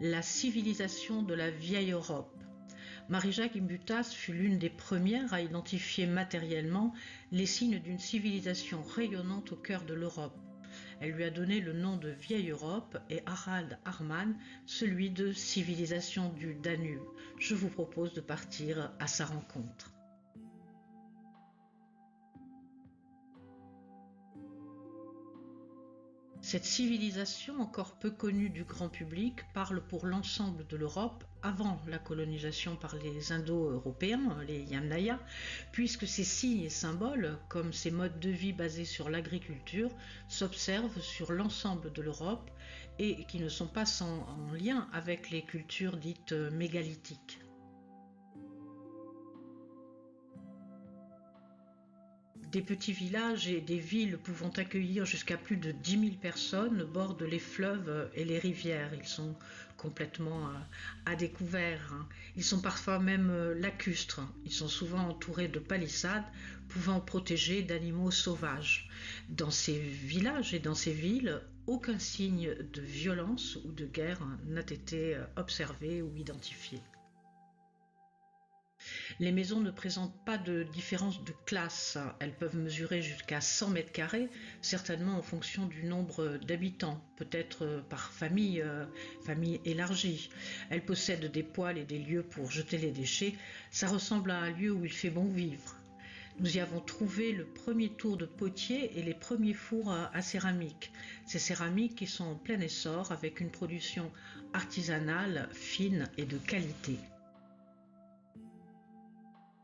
La civilisation de la vieille Europe. Marie-Jacques Imbutas fut l'une des premières à identifier matériellement les signes d'une civilisation rayonnante au cœur de l'Europe. Elle lui a donné le nom de Vieille Europe et Harald Harman celui de civilisation du Danube. Je vous propose de partir à sa rencontre. Cette civilisation, encore peu connue du grand public, parle pour l'ensemble de l'Europe avant la colonisation par les Indo-Européens, les Yamnaya, puisque ces signes et symboles, comme ces modes de vie basés sur l'agriculture, s'observent sur l'ensemble de l'Europe et qui ne sont pas en lien avec les cultures dites mégalithiques. Des petits villages et des villes pouvant accueillir jusqu'à plus de 10 000 personnes bordent les fleuves et les rivières. Ils sont complètement à découvert. Ils sont parfois même lacustres. Ils sont souvent entourés de palissades pouvant protéger d'animaux sauvages. Dans ces villages et dans ces villes, aucun signe de violence ou de guerre n'a été observé ou identifié. Les maisons ne présentent pas de différence de classe. Elles peuvent mesurer jusqu'à 100 mètres carrés, certainement en fonction du nombre d'habitants, peut-être par famille élargie. Elles possèdent des poêles et des lieux pour jeter les déchets. Ça ressemble à un lieu où il fait bon vivre. Nous y avons trouvé le premier tour de potier et les premiers fours à céramique. Ces céramiques qui sont en plein essor avec une production artisanale, fine et de qualité.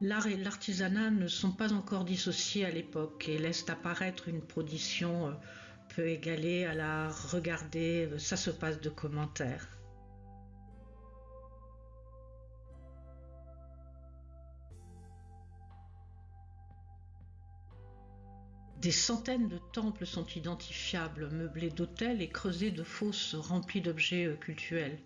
L'art et l'artisanat ne sont pas encore dissociés à l'époque et laissent apparaître une production peu égalée à la regarder, ça se passe de commentaires. Des centaines de temples sont identifiables, meublés d'autels et creusés de fosses remplies d'objets cultuels.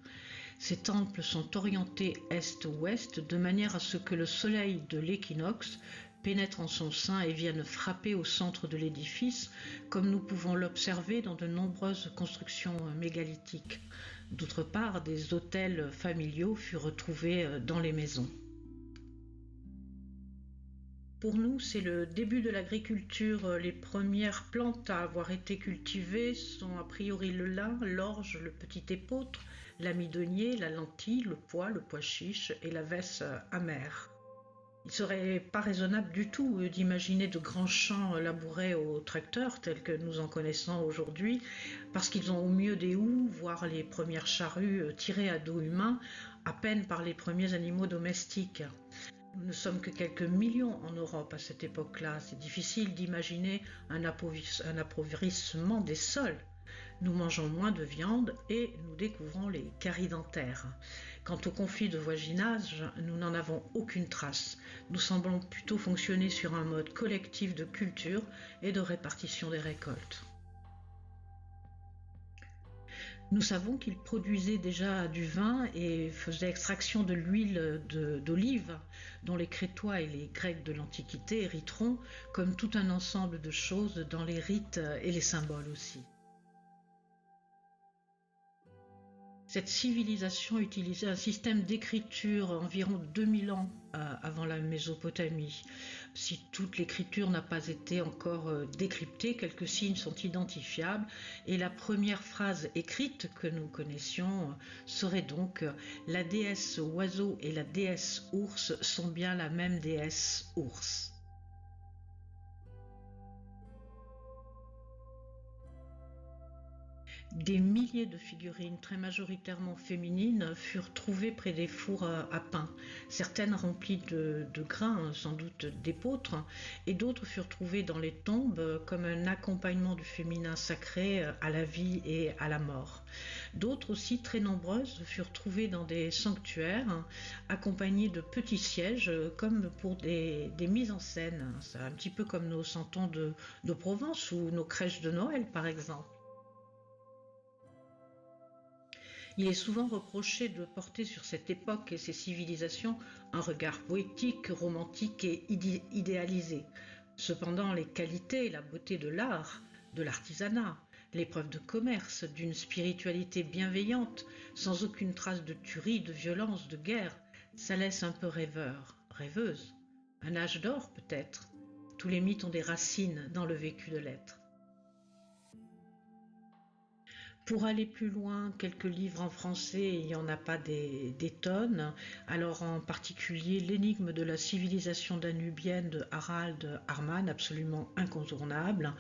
Ces temples sont orientés est-ouest de manière à ce que le soleil de l'équinoxe pénètre en son sein et vienne frapper au centre de l'édifice, comme nous pouvons l'observer dans de nombreuses constructions mégalithiques. D'autre part, des autels familiaux furent retrouvés dans les maisons. Pour nous, c'est le début de l'agriculture. Les premières plantes à avoir été cultivées sont a priori le lin, l'orge, le petit épeautre, l'amidonnier, la lentille, le pois chiche et la vesse amère. Il ne serait pas raisonnable du tout d'imaginer de grands champs labourés au tracteur tels que nous en connaissons aujourd'hui, parce qu'ils ont au mieux des houes, voire les premières charrues tirées à dos humain, à peine par les premiers animaux domestiques. Nous ne sommes que quelques millions en Europe à cette époque-là. C'est difficile d'imaginer un appauvrissement des sols. Nous mangeons moins de viande et nous découvrons les caries dentaires. Quant au conflit de voisinage, nous n'en avons aucune trace. Nous semblons plutôt fonctionner sur un mode collectif de culture et de répartition des récoltes. Nous savons qu'ils produisaient déjà du vin et faisaient extraction de l'huile d'olive, dont les Crétois et les Grecs de l'Antiquité hériteront, comme tout un ensemble de choses dans les rites et les symboles aussi. Cette civilisation utilisait un système d'écriture environ 2000 ans avant la Mésopotamie. Si toute l'écriture n'a pas été encore décryptée, quelques signes sont identifiables et la première phrase écrite que nous connaissions serait donc « La déesse oiseau et la déesse ours sont bien la même déesse ours ». Des milliers de figurines, très majoritairement féminines, furent trouvées près des fours à pain. Certaines remplies de grains, sans doute d'épeautre, et d'autres furent trouvées dans les tombes comme un accompagnement du féminin sacré à la vie et à la mort. D'autres aussi, très nombreuses, furent trouvées dans des sanctuaires, accompagnées de petits sièges, comme pour des mises en scène. C'est un petit peu comme nos santons de Provence ou nos crèches de Noël, par exemple. Il est souvent reproché de porter sur cette époque et ses civilisations un regard poétique, romantique et idéalisé. Cependant, les qualités et la beauté de l'art, de l'artisanat, l'épreuve de commerce, d'une spiritualité bienveillante, sans aucune trace de tuerie, de violence, de guerre. Ça laisse un peu rêveur, rêveuse. Un âge d'or peut-être. Tous les mythes ont des racines dans le vécu de l'être. Pour aller plus loin, quelques livres en français, il n'y en a pas des tonnes. Alors en particulier l'énigme de la civilisation danubienne de Harald Harman, absolument incontournable.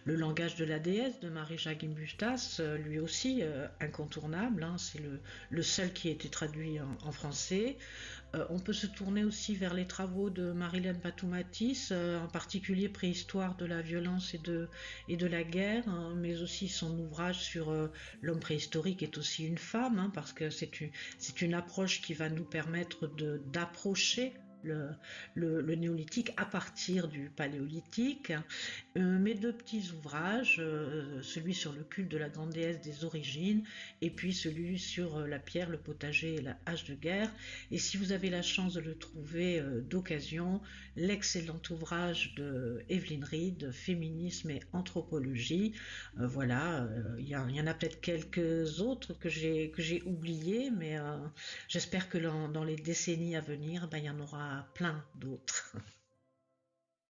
Le langage de la déesse de Marie-Jacques Imbustas, lui aussi incontournable. C'est le seul qui a été traduit en français. On peut se tourner aussi vers les travaux de Marilène Patoumatis, en particulier Préhistoire de la violence et de la guerre, mais aussi son ouvrage sur l'homme préhistorique est aussi une femme, parce que c'est une approche qui va nous permettre d'approcher le néolithique à partir du paléolithique. Mes deux petits ouvrages, celui sur le culte de la grande déesse des origines et puis celui sur la pierre, le potager et la hache de guerre. Et si vous avez la chance de le trouver d'occasion, l'excellent ouvrage de Evelyn Reed, Féminisme et anthropologie. Voilà, il y en a peut-être quelques autres que j'ai oubliés, mais j'espère que dans les décennies à venir, il y en aura plein d'autres.